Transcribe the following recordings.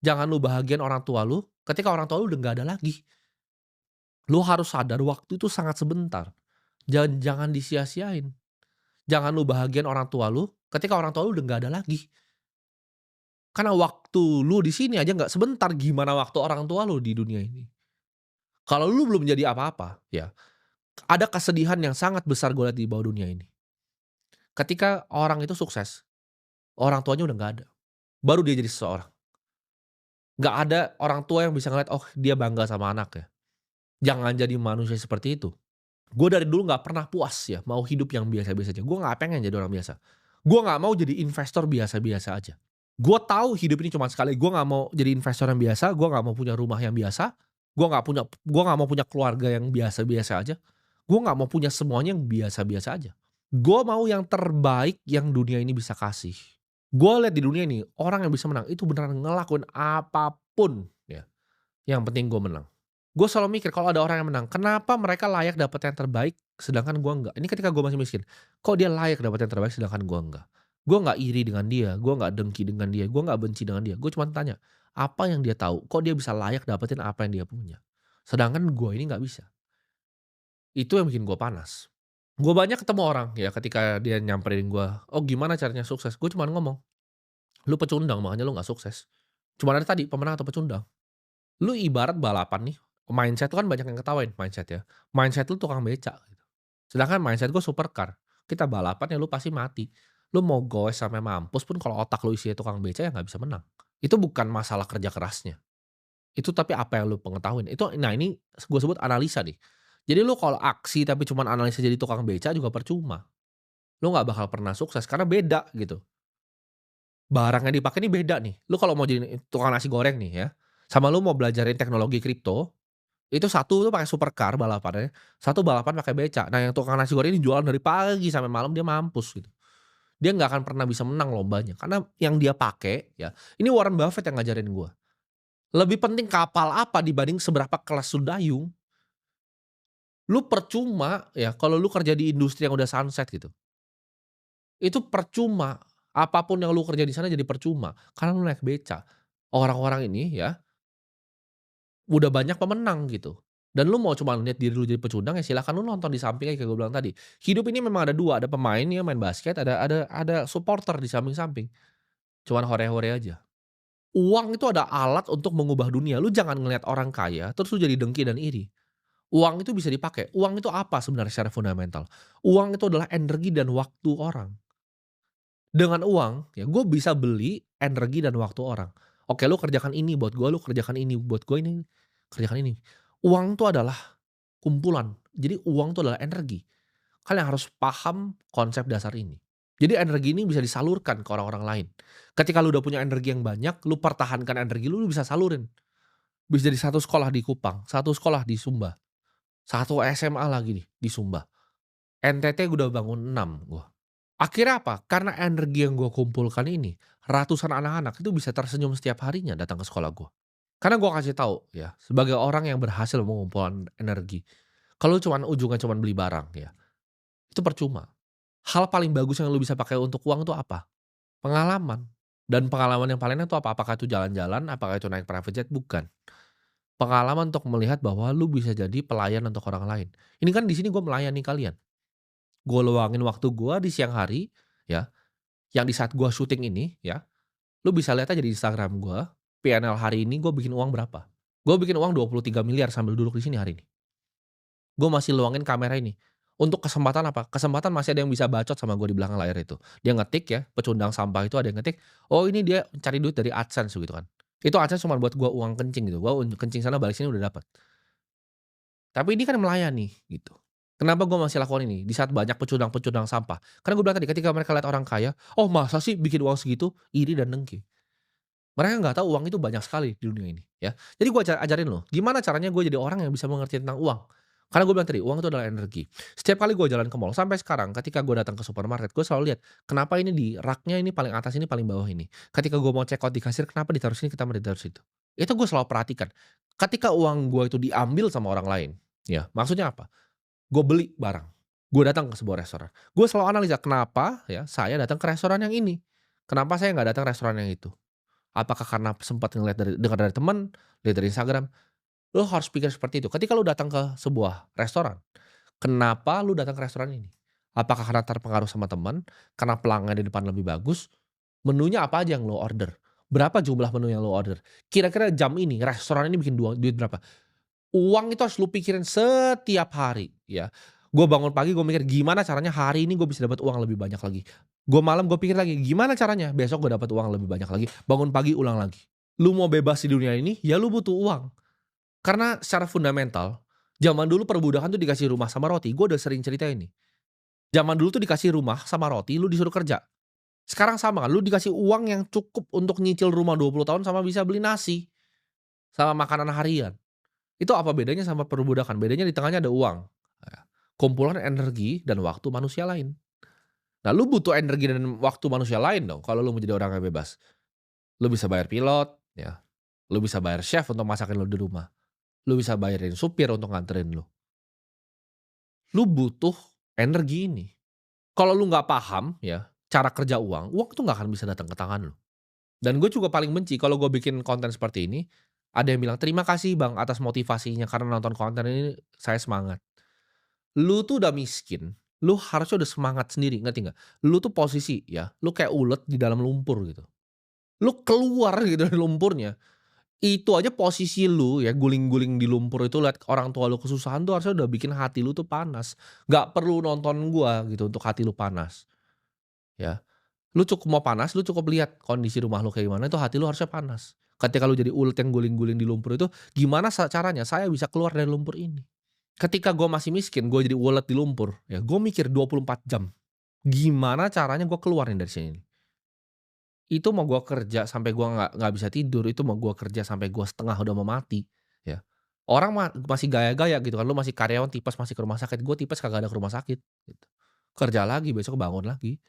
Jangan lu bahagiain orang tua lu, ketika orang tua lu udah nggak ada lagi. Lu harus sadar waktu itu sangat sebentar, jangan disia-siain. Jangan lu bahagiain orang tua lu, ketika orang tua lu udah nggak ada lagi. Karena waktu lu di sini aja nggak sebentar, gimana waktu orang tua lu di dunia ini. Kalau lu belum jadi apa-apa, ya, ada kesedihan yang sangat besar gue lihat di bawah dunia ini. Ketika orang itu sukses, orang tuanya udah nggak ada, baru dia jadi seseorang. Nggak ada orang tua yang bisa ngeliat, oh dia bangga sama anaknya. Jangan jadi manusia seperti itu. Gue dari dulu nggak pernah puas ya, mau hidup yang biasa-biasa aja. Gue nggak pengen jadi orang biasa. Gue nggak mau jadi investor biasa-biasa aja. Gue tahu hidup ini cuma sekali. Gue nggak mau jadi investor yang biasa. Gue nggak mau punya rumah yang biasa. Gue nggak mau punya keluarga yang biasa-biasa aja. Gue nggak mau punya semuanya yang biasa-biasa aja. Gue mau yang terbaik yang dunia ini bisa kasih. Gue lihat di dunia ini orang yang bisa menang itu beneran ngelakuin apapun ya. Yang penting gue menang. Gue selalu mikir kalau ada orang yang menang, kenapa mereka layak dapat yang terbaik sedangkan gue enggak? Ini ketika gue masih miskin, kok dia layak dapat yang terbaik sedangkan gue enggak? Gue nggak iri dengan dia, gue nggak dengki dengan dia, gue nggak benci dengan dia. Gue cuma tanya, apa yang dia tahu? Kok dia bisa layak dapetin apa yang dia punya? Sedangkan gue ini nggak bisa. Itu yang bikin gue panas. Gue banyak ketemu orang ya ketika dia nyamperin gue, oh gimana caranya sukses? Gue cuma ngomong, lu pecundang makanya lu nggak sukses. Cuma ada tadi pemenang atau pecundang. Lu ibarat balapan nih, mindset lu kan banyak yang ketawain mindset ya. Mindset lu tukang beca gitu. Sedangkan mindset gue supercar. Kita balapan ya lu pasti mati. Lu mau goes sampai mampus pun kalau otak lu isinya tukang beca ya nggak bisa menang. Itu bukan masalah kerja kerasnya. Itu tapi apa yang lu pengetahuin. Itu nah ini gue sebut analisa nih. Jadi lu kalau aksi tapi cuman analisa jadi tukang beca juga percuma. Lu nggak bakal pernah sukses karena beda gitu. Barang yang dipakai ini beda nih. Lu kalau mau jadi tukang nasi goreng nih ya, sama lu mau belajarin teknologi kripto, itu satu tuh pakai supercar balapannya, satu balapan pakai beca. Nah yang tukang nasi goreng ini jualan dari pagi sampai malam dia mampus gitu. Dia nggak akan pernah bisa menang lombanya, karena yang dia pakai ya, ini Warren Buffett yang ngajarin gua, lebih penting kapal apa dibanding seberapa kelas lu dayung. Lu percuma ya kalau lu kerja di industri yang udah sunset gitu. Itu percuma, apapun yang lu kerja di sana jadi percuma, karena lu naik beca. Orang-orang ini ya, udah banyak pemenang gitu. Dan lu mau cuma lihat diri lu jadi pecundang ya silakan lu nonton di samping kayak gue bilang tadi. Hidup ini memang ada 2 ada pemain ya main basket, ada supporter di samping-samping. Cuman hore-hore aja. Uang itu ada alat untuk mengubah dunia, lu jangan ngelihat orang kaya terus lu jadi dengki dan iri. Uang itu bisa dipakai, uang itu apa sebenarnya secara fundamental? Uang itu adalah energi dan waktu orang. Dengan uang, ya gue bisa beli energi dan waktu orang. Oke lu kerjakan ini buat gue, lu kerjakan ini buat gue, ini kerjakan ini. Uang itu adalah kumpulan, jadi uang itu adalah energi. Kalian harus paham konsep dasar ini. Jadi energi ini bisa disalurkan ke orang-orang lain. Ketika lu udah punya energi yang banyak, lu pertahankan energi lu, lu bisa salurin. Bisa jadi satu sekolah di Kupang, satu sekolah di Sumba, satu SMA lagi nih di Sumba. NTT udah bangun 6 gua. Akhirnya apa? Karena energi yang gua kumpulkan ini, ratusan anak-anak itu bisa tersenyum setiap harinya datang ke sekolah gua. Karena gua kasih tahu ya, sebagai orang yang berhasil mengumpulkan energi, kalau cuman ujungnya cuman beli barang ya, itu percuma. Hal paling bagus yang lu bisa pakai untuk uang itu apa? Pengalaman. Dan pengalaman yang paling enak itu apa? Apakah itu jalan-jalan, apakah itu naik private jet? Bukan. Pengalaman untuk melihat bahwa lu bisa jadi pelayan untuk orang lain. Ini kan di sini gua melayani kalian. Gua luangin waktu gua di siang hari, ya, yang di saat gua syuting ini, ya, lu bisa lihat aja di Instagram gua, PNL hari ini gua bikin uang berapa. Gua bikin uang 23 miliar sambil duduk di sini hari ini. Gua masih luangin kamera ini. Untuk kesempatan apa? Kesempatan masih ada yang bisa bacot sama gua di belakang layar itu. Dia ngetik ya, pecundang sampah itu ada yang ngetik, "Oh ini dia cari duit dari AdSense," gitu kan. Itu AdSense cuma buat gua uang kencing gitu, gua kencing sana balik sini udah dapat. Tapi ini kan melayani gitu. Kenapa gue masih lakukan ini di saat banyak pecundang-pecundang sampah? Karena gue bilang tadi ketika mereka lihat orang kaya, "Oh masa sih bikin uang segitu?" Iri dan dengki. Mereka nggak tahu uang itu banyak sekali di dunia ini ya. Jadi gue ajarin loh, gimana caranya gue jadi orang yang bisa mengerti tentang uang. Karena gue bilang tadi, uang itu adalah energi. Setiap kali gue jalan ke mall, sampai sekarang ketika gue datang ke supermarket, gue selalu lihat, kenapa ini di raknya ini paling atas ini, paling bawah ini. Ketika gue mau check out di kasir, kenapa ditaruh sini, kenapa ditaruh situ. Itu gue selalu perhatikan. Ketika uang gue itu diambil sama orang lain, ya maksudnya apa? Gue beli barang, gue datang ke sebuah restoran, gue selalu analisa kenapa ya saya datang ke restoran yang ini, kenapa saya nggak datang restoran yang itu. Apakah karena sempat ngelihat dengar dari temen, lihat dari Instagram? Lo harus pikir seperti itu. Ketika lu datang ke sebuah restoran, kenapa lu datang ke restoran ini? Apakah karena terpengaruh sama teman, karena pelanggan di depan lebih bagus, menunya apa aja yang lo order? Berapa jumlah menu yang lo order? Kira-kira jam ini restoran ini bikin duit berapa? Uang itu harus lu pikirin setiap hari ya. Gue bangun pagi gue mikir, "Gimana caranya hari ini gue bisa dapat uang lebih banyak lagi?" Gue malam gue pikir lagi, "Gimana caranya besok gue dapat uang lebih banyak lagi?" Bangun pagi ulang lagi. Lu mau bebas di dunia ini, ya lu butuh uang. Karena secara fundamental, zaman dulu perbudakan tuh dikasih rumah sama roti, gue udah sering cerita ini. Zaman dulu tuh dikasih rumah sama roti, lu disuruh kerja. Sekarang sama kan, lu dikasih uang yang cukup untuk nyicil rumah 20 tahun sama bisa beli nasi, sama makanan harian. Itu apa bedanya sama perbudakan? Bedanya di tengahnya ada uang, ya. Kumpulan energi dan waktu manusia lain. Nah, lu butuh energi dan waktu manusia lain dong kalau lu mau jadi orang yang bebas. Lu bisa bayar pilot, ya. Lu bisa bayar chef untuk masakin lu di rumah. Lu bisa bayarin supir untuk nganterin lu. Lu butuh energi ini. Kalau lu nggak paham ya, cara kerja uang, uang tuh nggak akan bisa datang ke tangan lu. Dan gue juga paling benci kalau gue bikin konten seperti ini, ada yang bilang, "Terima kasih Bang atas motivasinya, karena nonton konten ini saya semangat." Lu tuh udah miskin, lu harusnya udah semangat sendiri, ngerti nggak? Lu tuh posisi ya, lu kayak ulet di dalam lumpur gitu. Lu keluar gitu dari lumpurnya, itu aja posisi lu ya guling-guling di lumpur itu lihat orang tua lu kesusahan tuh harusnya udah bikin hati lu tuh panas. Nggak perlu nonton gua gitu untuk hati lu panas, ya. Lu cukup mau panas, lu cukup lihat kondisi rumah lu kayak gimana, itu hati lu harusnya panas. Ketika lu jadi ulet yang guling-guling di lumpur itu, gimana caranya saya bisa keluar dari lumpur ini? Ketika gue masih miskin, gue jadi ulet di lumpur, ya gue mikir 24 jam, gimana caranya gue keluar nih dari sini? Itu mau gue kerja sampai gue nggak bisa tidur, itu mau gue kerja sampai gue setengah udah mau mati, ya. Orang masih gaya-gaya gitu kan, lu masih karyawan tipes masih ke rumah sakit, gue tipes kagak ada ke rumah sakit, gitu. Kerja lagi, besok bangun lagi.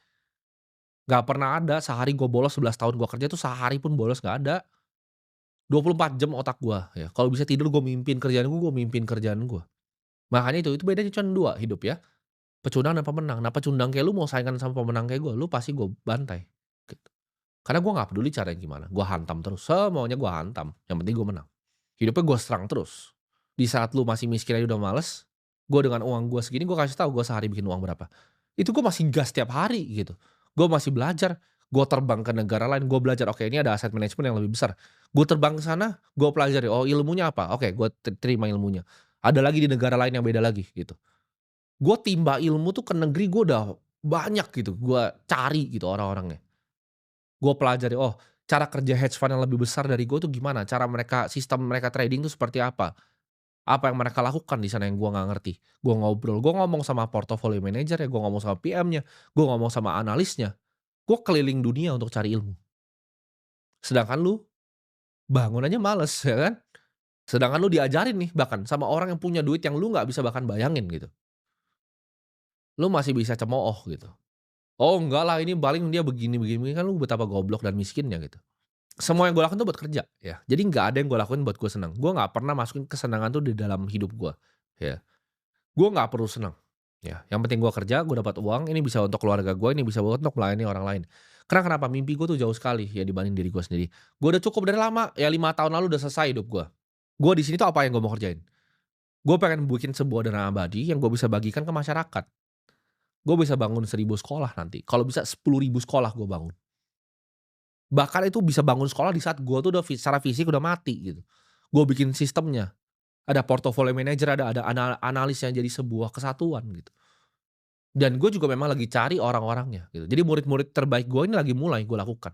Nggak pernah ada sehari gue bolos 11 tahun gue kerja tuh sehari pun bolos nggak ada. 24 jam otak gue ya, kalau bisa tidur gue mimpin kerjaan gue mimpin kerjaan gue. Makanya itu bedanya cuman 2 hidup ya. Pecundang dan pemenang. Nah, pecundang kayak lu mau saingan sama pemenang kayak gue, lu pasti gue bantai, gitu. Karena gue nggak peduli caranya gimana, gue hantam terus, semuanya gue hantam, yang penting gue menang. Hidupnya gue serang terus. Di saat lu masih miskin aja udah males, gue dengan uang gue segini gue kasih tahu gue sehari bikin uang berapa. Itu gue masih gas tiap hari gitu. Gue masih belajar, gue terbang ke negara lain, gue belajar, oke ini ada aset manajemen yang lebih besar. Gue terbang ke sana, gue pelajari, oh ilmunya apa, oke gue terima ilmunya. Ada lagi di negara lain yang beda lagi gitu. Gue timba ilmu tuh ke negeri gue udah banyak gitu, gue cari gitu orang-orangnya. Gue pelajari, oh cara kerja hedge fund yang lebih besar dari gue tuh gimana, cara mereka sistem mereka trading tuh seperti apa yang mereka lakukan di sana yang gue nggak ngerti. Gue ngobrol, gue ngomong sama portfolio manager ya, gue ngomong sama PM-nya, gue ngomong sama analisnya, gue keliling dunia untuk cari ilmu. Sedangkan lu bangun aja males ya kan, sedangkan lu diajarin nih bahkan sama orang yang punya duit yang lu nggak bisa bahkan bayangin gitu. Lu masih bisa cemooh gitu. "Oh enggak lah ini paling dia begini begini begini," kan lu betapa goblok dan miskinnya gitu. Semua yang gue lakuin tuh buat kerja ya, jadi nggak ada yang gue lakuin buat gue senang. Gue nggak pernah masukin kesenangan tuh di dalam hidup gue, ya. Gue nggak perlu senang, ya. Yang penting gue kerja, gue dapat uang, ini bisa untuk keluarga gue, ini bisa untuk melayani orang lain. Karena kenapa? Mimpi gue tuh jauh sekali ya dibanding diri gue sendiri. Gue udah cukup dari lama, ya 5 tahun lalu udah selesai hidup gue. Gue di sini tuh apa yang gue mau kerjain? Gue pengen bikin sebuah dana abadi yang gue bisa bagikan ke masyarakat. Gue bisa bangun 1.000 sekolah nanti, kalau bisa 10.000 sekolah gue bangun. Bahkan itu bisa bangun sekolah di saat gue tuh udah secara fisik udah mati gitu. Gue bikin sistemnya, ada portfolio manager, ada analis yang jadi sebuah kesatuan gitu. Dan gue juga memang lagi cari orang-orangnya gitu. Jadi murid-murid terbaik gue ini lagi mulai gue lakukan.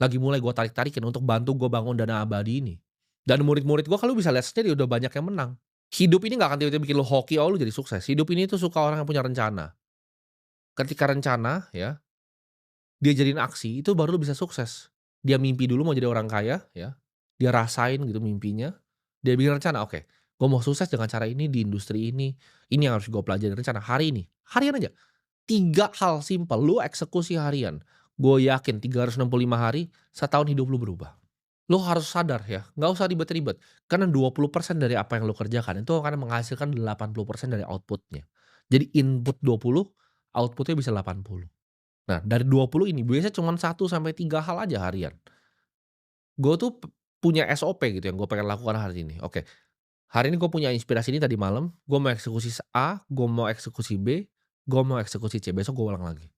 Lagi mulai gue tarik-tarikin untuk bantu gue bangun dana abadi ini. Dan murid-murid gue kalau bisa lihat sendiri udah banyak yang menang. Hidup ini nggak akan tiba-tiba bikin lu hoki, oh lu jadi sukses. Hidup ini tuh suka orang yang punya rencana. Ketika rencana ya, dia jadiin aksi, itu baru lu bisa sukses. Dia mimpi dulu mau jadi orang kaya ya, dia rasain gitu mimpinya, dia bikin rencana, "Oke, gue mau sukses dengan cara ini yang harus gue pelajari rencana hari ini." Harian aja, 3 hal simpel, lu eksekusi harian. Gue yakin 365 hari, setahun hidup lu berubah. Lu harus sadar ya, nggak usah ribet-ribet, karena 20% dari apa yang lu kerjakan itu akan menghasilkan 80% dari output-nya. Jadi input 20, output-nya bisa 80. Nah, dari 20 ini biasanya cuman 1 sampai 3 hal aja harian. Gue tuh punya SOP gitu yang gue pengen lakukan hari ini. Oke, hari ini gue punya inspirasi ini tadi malam, gue mau eksekusi A, gue mau eksekusi B, gue mau eksekusi C, besok gue ulang lagi.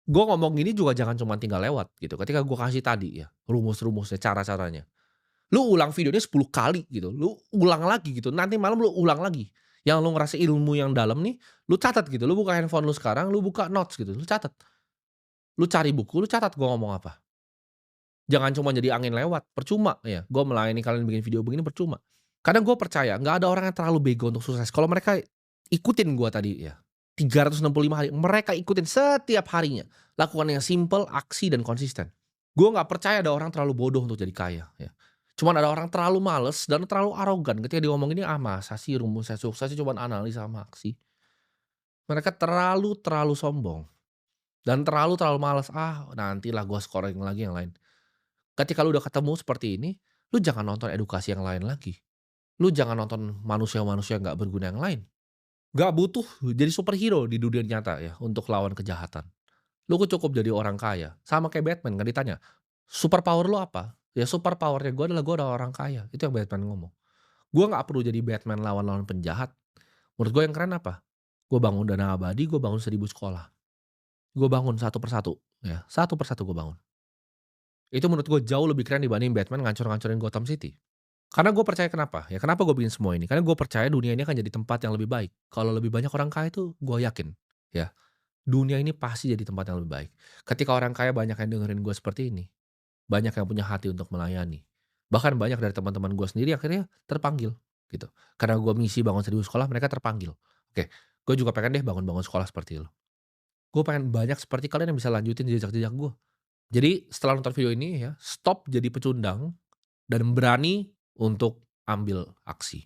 Gue ngomong gini juga jangan cuma tinggal lewat gitu, ketika gue kasih tadi ya, rumus-rumusnya, cara-caranya. Lu ulang videonya 10 kali gitu, lu ulang lagi gitu, nanti malam lu ulang lagi. Yang lu ngerasa ilmu yang dalam nih, lu catat gitu, lu buka handphone lu sekarang, lu buka notes gitu, lu catat. Lu cari buku, lu catat gua ngomong apa. Jangan cuma jadi angin lewat, percuma ya, gua melayani kalian bikin video begini percuma. Kadang gua percaya nggak ada orang yang terlalu bego untuk sukses. Kalau mereka ikutin gua tadi ya, 365 hari, mereka ikutin setiap harinya. Lakukan yang simple, aksi, dan konsisten. Gua nggak percaya ada orang terlalu bodoh untuk jadi kaya ya. Cuman ada orang terlalu males dan terlalu arogan ketika dia ngomong ini, "Ah, masa sih rumusnya sukses cuman analisa sama aksi." Mereka terlalu sombong dan terlalu malas, "Ah, nantilah gua scoring lagi yang lain." Ketika lu udah ketemu seperti ini, lu jangan nonton edukasi yang lain lagi. Lu jangan nonton manusia-manusia yang nggak berguna yang lain. Nggak butuh jadi superhero di dunia nyata ya untuk lawan kejahatan. Lu cukup jadi orang kaya, sama kayak Batman kan ditanya, "Super power lu apa?" Ya super power-nya gua adalah orang kaya, itu yang Batman ngomong. Gua nggak perlu jadi Batman lawan-lawan penjahat. Menurut gua yang keren apa? Gua bangun Dana Abadi, gua bangun 1.000 sekolah. Gua bangun satu persatu, ya, satu persatu gua bangun. Itu menurut gue jauh lebih keren dibanding Batman ngancur-ngancurin Gotham City. Karena gue percaya kenapa, ya kenapa gue bikin semua ini, karena gue percaya dunia ini akan jadi tempat yang lebih baik. Kalau lebih banyak orang kaya itu gue yakin, ya, dunia ini pasti jadi tempat yang lebih baik. Ketika orang kaya banyak yang dengerin gue seperti ini, banyak yang punya hati untuk melayani. Bahkan banyak dari teman-teman gue sendiri akhirnya terpanggil, gitu. Karena gue misi bangun 1.000 sekolah, mereka terpanggil. Oke, gue juga pengen deh bangun-bangun sekolah seperti lo. Gue pengen banyak seperti kalian yang bisa lanjutin jejak-jejak gue. Jadi setelah nonton video ini ya, stop jadi pecundang dan berani untuk ambil aksi.